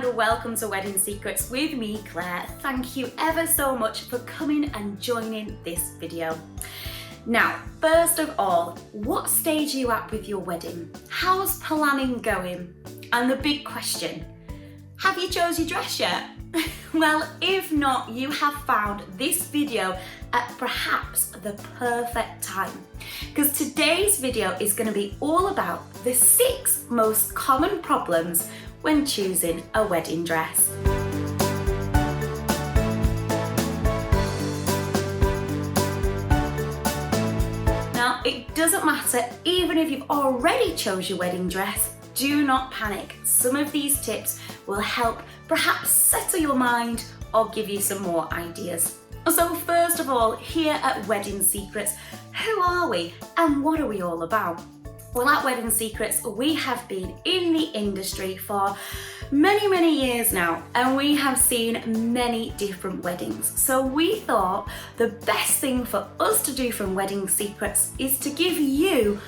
and welcome to Wedding Secrets with me, Claire. Thank you ever so much for coming and joining this video. Now, first of all, what stage are you at with your wedding? How's planning going? And the big question, have you chose your dress yet? Well, if not, you have found this video at perhaps the perfect time, because today's video is going to be all about the 6 most common problems when choosing a wedding dress. Now, it doesn't matter even if you've already chose your wedding dress, do not panic. Some of these tips will help perhaps settle your mind or give you some more ideas. So first of all, here at Wedding Secrets, who are we and what are we all about? Well, at Wedding Secrets, we have been in the industry for many years now, and we have seen many different weddings. So we thought the best thing for us to do from Wedding Secrets is to give you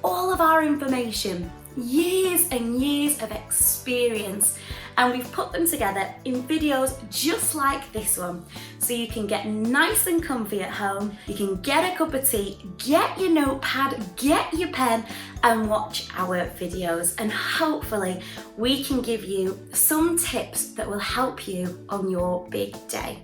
all of our information, years and years of experience, and we've put them together in videos just like this one, so you can get nice and comfy at home, you can get a cup of tea, get your notepad, get your pen and watch our videos, and hopefully we can give you some tips that will help you on your big day.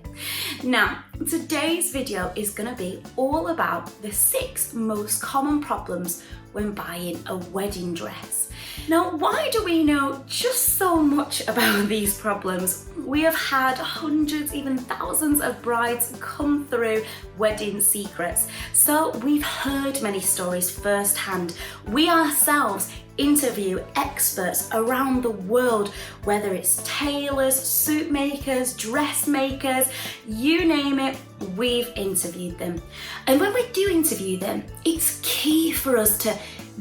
Now, today's video is going to be all about the 6 most common problems when buying a wedding dress. Now, why do we know just so much about these problems? We have had hundreds, even thousands of brides come through Wedding Secrets, so we've heard many stories firsthand. We ourselves interview experts around the world, whether it's tailors, suit makers, dressmakers, you name it, we've interviewed them. And when we do interview them, it's key for us to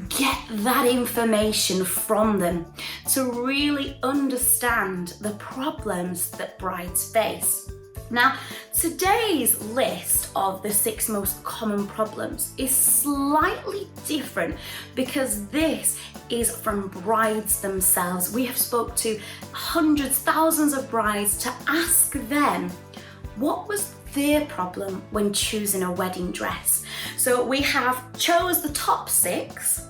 get that information from them to really understand the problems that brides face. Now, today's list of the 6 most common problems is slightly different because this is from brides themselves. We have spoke to hundreds, thousands of brides to ask them what was their problem when choosing a wedding dress. So we have chose the top 6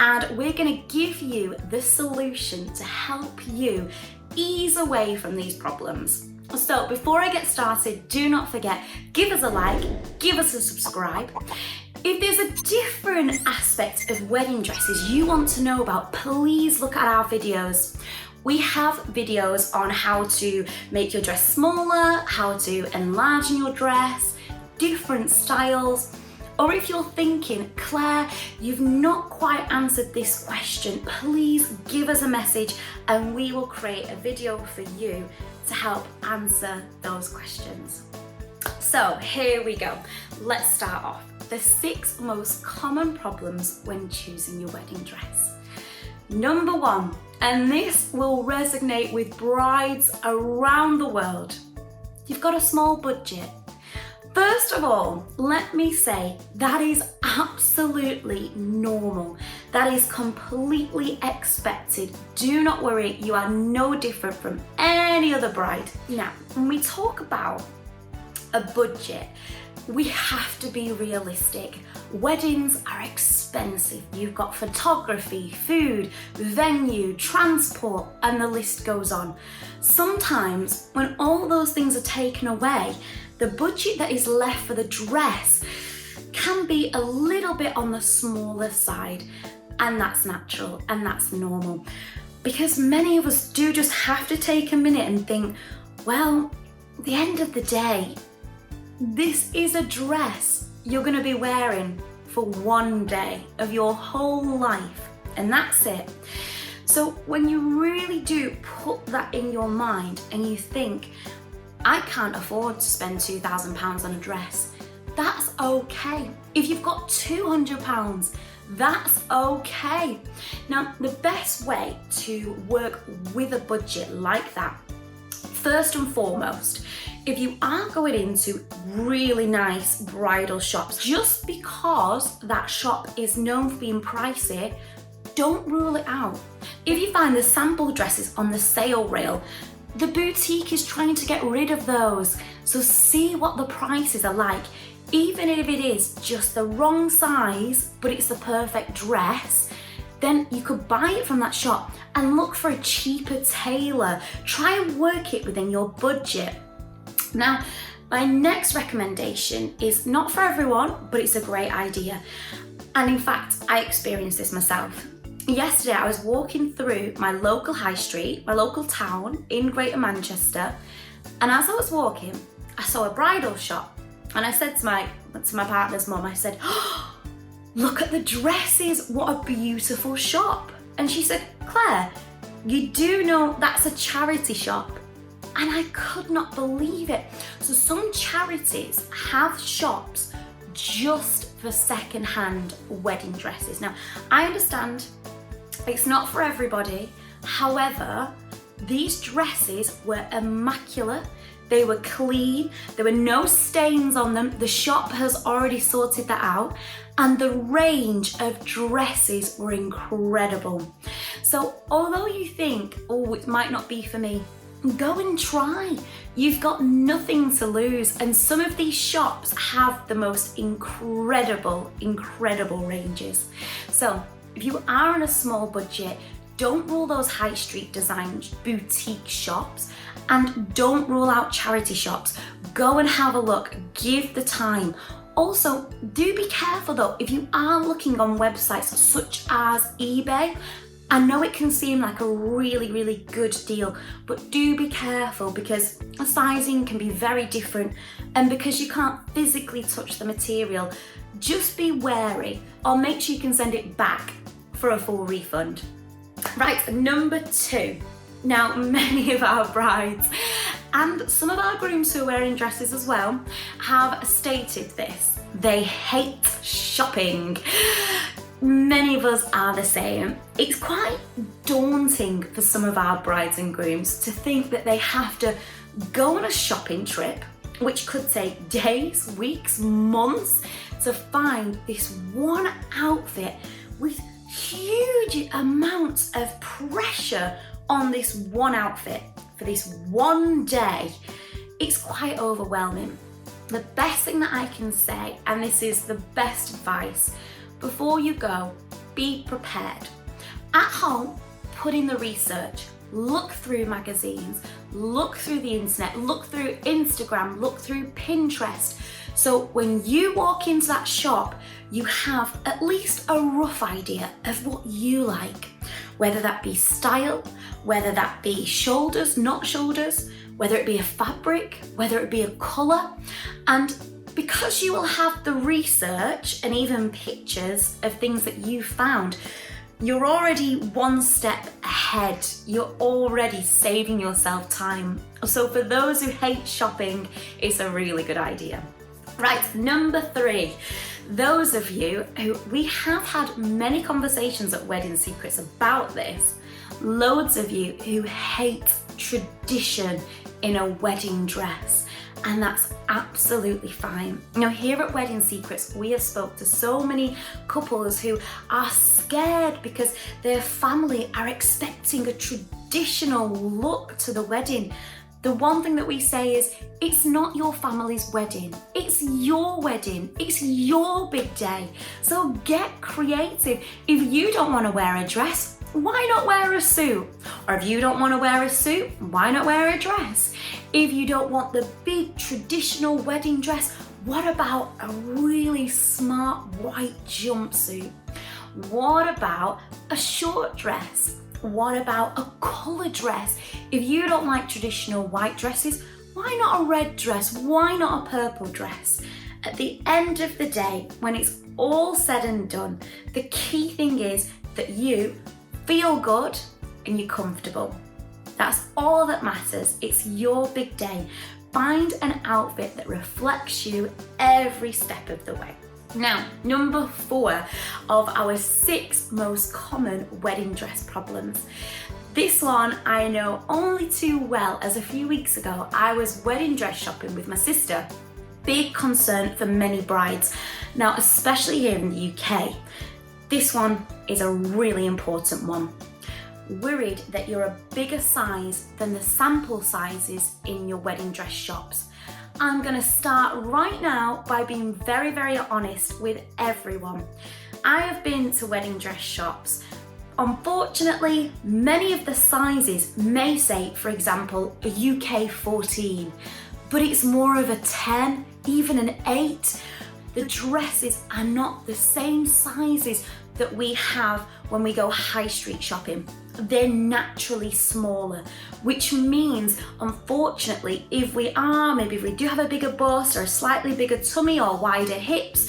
and we're going to give you the solution to help you ease away from these problems. So before I get started, do not forget, give us a like, give us a subscribe. If there's a different aspect of wedding dresses you want to know about, please look at our videos. We have videos on how to make your dress smaller, how to enlarge your dress, different styles. Or if you're thinking, Claire, you've not quite answered this question, please give us a message and we will create a video for you to help answer those questions. So here we go. Let's start off. The 6 most common problems when choosing your wedding dress. Number 1, and this will resonate with brides around the world. You've got a small budget. First of all, let me say that is absolutely normal. That is completely expected. Do not worry, you are no different from any other bride. Now, when we talk about a budget, we have to be realistic. Weddings are expensive. You've got photography, food, venue, transport, and the list goes on. Sometimes when all those things are taken away, the budget that is left for the dress can be a little bit on the smaller side, and that's natural and that's normal, because many of us do just have to take a minute and think, well, at the end of the day, this is a dress you're going to be wearing for one day of your whole life, and that's it. So when you really do put that in your mind and you think, I can't afford to spend £2,000 on a dress, that's okay. If you've got £200, that's okay. Now, the best way to work with a budget like that, first and foremost, if you are going into really nice bridal shops, just because that shop is known for being pricey, don't rule it out. If you find the sample dresses on the sale rail, the boutique is trying to get rid of those. So see what the prices are like. Even if it is just the wrong size, but it's the perfect dress, then you could buy it from that shop and look for a cheaper tailor. Try and work it within your budget. Now, my next recommendation is not for everyone, but it's a great idea. And in fact, I experienced this myself. Yesterday, I was walking through my local high street, my local town in Greater Manchester, and as I was walking, I saw a bridal shop, and I said to my partner's mum, I said, "Oh, look at the dresses, what a beautiful shop." And she said, "Claire, you do know that's a charity shop?" And I could not believe it. So some charities have shops just for second-hand wedding dresses. Now, I understand it's not for everybody. However, these dresses were immaculate. They were clean. There were no stains on them. The shop has already sorted that out. And the range of dresses were incredible. So although you think, oh, it might not be for me, go and try. You've got nothing to lose. And some of these shops have the most incredible ranges. So if you are on a small budget, don't rule those high street design boutique shops, and don't rule out charity shops. Go and have a look, give the time. Also, do be careful though, if you are looking on websites such as eBay, I know it can seem like a really good deal, but do be careful because the sizing can be very different, and because you can't physically touch the material, just be wary or make sure you can send it back for a full refund. Right, number 2. Now, many of our brides and some of our grooms who are wearing dresses as well have stated this. They hate shopping. Many of us are the same. It's quite daunting for some of our brides and grooms to think that they have to go on a shopping trip, which could take days, weeks, months, to find this one outfit with huge amounts of pressure on this one outfit for this one day. It's quite overwhelming. The best thing that I can say, and this is the best advice, before you go, be prepared. At home, put in the research, look through magazines, look through the internet, look through Instagram, look through Pinterest. So when you walk into that shop, you have at least a rough idea of what you like, whether that be style, whether that be shoulders, not shoulders, whether it be a fabric, whether it be a colour. And because you will have the research and even pictures of things that you found, you're already one step ahead. You're already saving yourself time. So for those who hate shopping, it's a really good idea. Right, number 3. Those of you who, we have had many conversations at Wedding Secrets about this, loads of you who hate tradition in a wedding dress, and that's absolutely fine. Now, here at Wedding Secrets, we have spoke to so many couples who are scared because their family are expecting a traditional look to the wedding. The one thing that we say is, it's not your family's wedding, it's your wedding, it's your big day. So get creative. If you don't want to wear a dress, why not wear a suit? Or if you don't want to wear a suit, why not wear a dress? If you don't want the big traditional wedding dress, what about a really smart white jumpsuit? What about a short dress? What about a colour dress? If you don't like traditional white dresses, why not a red dress? Why not a purple dress? At the end of the day, when it's all said and done, the key thing is that you feel good and you're comfortable. That's all that matters. It's your big day. Find an outfit that reflects you every step of the way. Now, number 4 of our 6 most common wedding dress problems. This one I know only too well, as a few weeks ago I was wedding dress shopping with my sister. Big concern for many brides. Now, especially here in the UK, this one is a really important one. worried that you're a bigger size than the sample sizes in your wedding dress shops, I'm gonna start right now by being very, very honest with everyone. I have been to wedding dress shops. Unfortunately, many of the sizes may say, for example, a UK 14, but it's more of a 10, even an 8. The dresses are not the same sizes that we have when we go high street shopping. They're naturally smaller, which means, unfortunately, if we do have a bigger bust or a slightly bigger tummy or wider hips,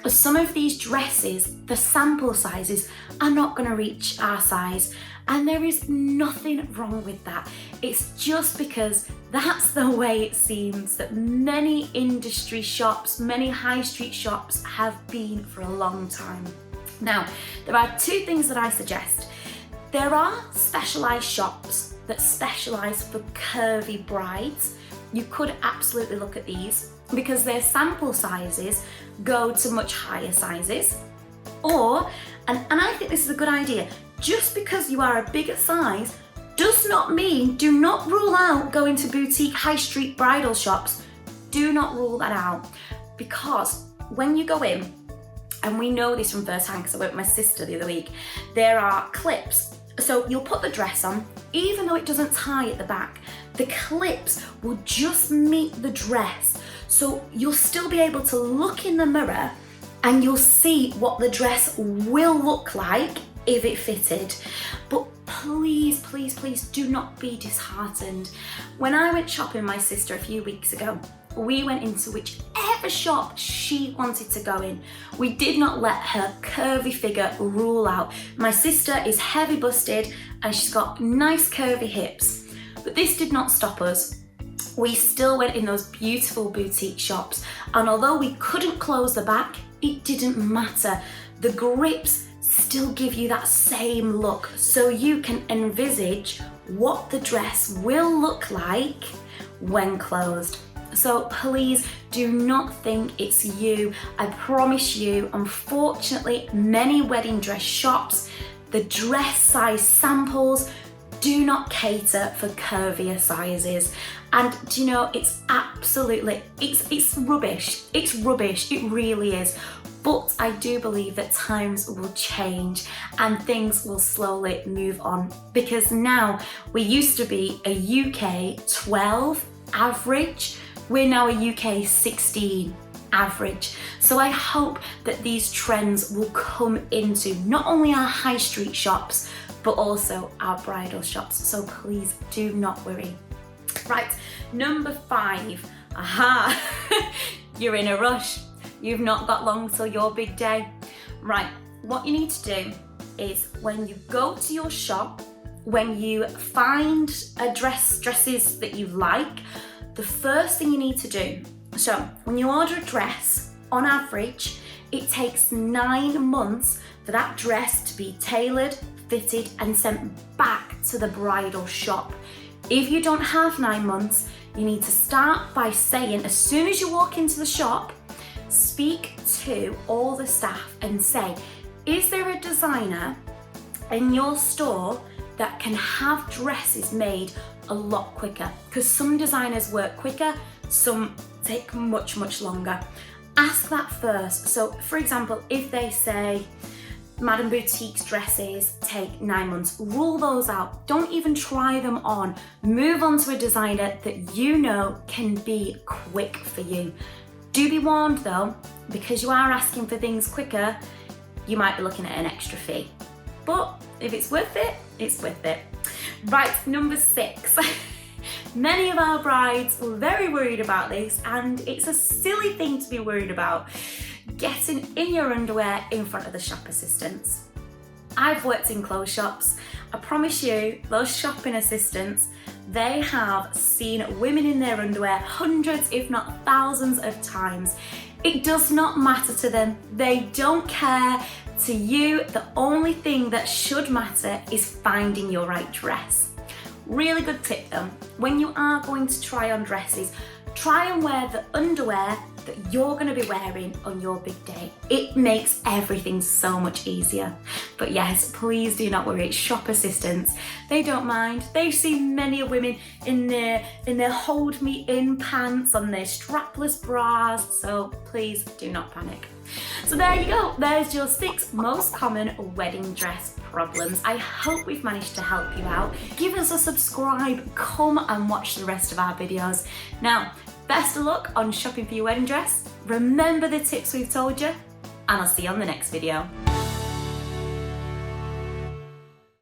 some of these dresses, the sample sizes, are not going to reach our size. And there is nothing wrong with that. It's just because that's the way it seems that many industry shops, many high street shops have been for a long time. Now, there are two things that I suggest. There are specialised shops that specialise for curvy brides. You could absolutely look at these because their sample sizes go to much higher sizes. Or, and I think this is a good idea, just because you are a bigger size does not mean, do not rule out going to boutique high street bridal shops. Do not rule that out, because when you go in, and we know this from first hand because I went with my sister the other week, there are clips. So you'll put the dress on, even though it doesn't tie at the back, the clips will just meet the dress. So you'll still be able to look in the mirror and you'll see what the dress will look like if it fitted. But please, please, please do not be disheartened. When I went shopping with my sister a few weeks ago, we went into whichever shop she wanted to go in. We did not let her curvy figure rule out. My sister is heavy busted and she's got nice curvy hips. But this did not stop us. We still went in those beautiful boutique shops, and although we couldn't close the back, it didn't matter. The grips still give you that same look, so you can envisage what the dress will look like when closed. So please do not think it's you. I promise you, unfortunately, many wedding dress shops, the dress size samples do not cater for curvier sizes. And do you know, it's absolutely, it's rubbish. It's rubbish, it really is. But I do believe that times will change and things will slowly move on, because now we used to be a UK 12 average, we're now a UK 16 average. So I hope that these trends will come into not only our high street shops, but also our bridal shops. So please do not worry. Right, number 5. Aha, you're in a rush. You've not got long till your big day. Right, what you need to do is when you go to your shop, when you find dresses that you like, the first thing you need to do, so when you order a dress, on average, it takes 9 months for that dress to be tailored, fitted and sent back to the bridal shop. If you don't have 9 months, you need to start by saying, as soon as you walk into the shop, speak to all the staff and say, is there a designer in your store that can have dresses made a lot quicker? Because some designers work quicker, some take much, much longer. Ask that first. So for example, if they say, Madame Boutique's dresses take 9 months, rule those out. Don't even try them on. Move on to a designer that you know can be quick for you. Do be warned though, because you are asking for things quicker, you might be looking at an extra fee. But if it's worth it, it's worth it. Right, number 6. Many of our brides were very worried about this, and it's a silly thing to be worried about. Getting in your underwear in front of the shop assistants. I've worked in clothes shops. I promise you, those shopping assistants, they have seen women in their underwear hundreds, if not thousands of times. It does not matter to them. They don't care. To you, the only thing that should matter is finding your right dress. Really good tip though, when you are going to try on dresses, try and wear the underwear that you're going to be wearing on your big day. It makes everything so much easier. But yes, please do not worry, shop assistants, they don't mind. They've seen many women in their hold me in pants, on their strapless bras, so please do not panic. So there you go, there's your 6 most common wedding dress problems. I hope we've managed to help you out. Give us a subscribe, come and watch the rest of our videos. Now, best of luck on shopping for your wedding dress. Remember the tips we've told you, and I'll see you on the next video.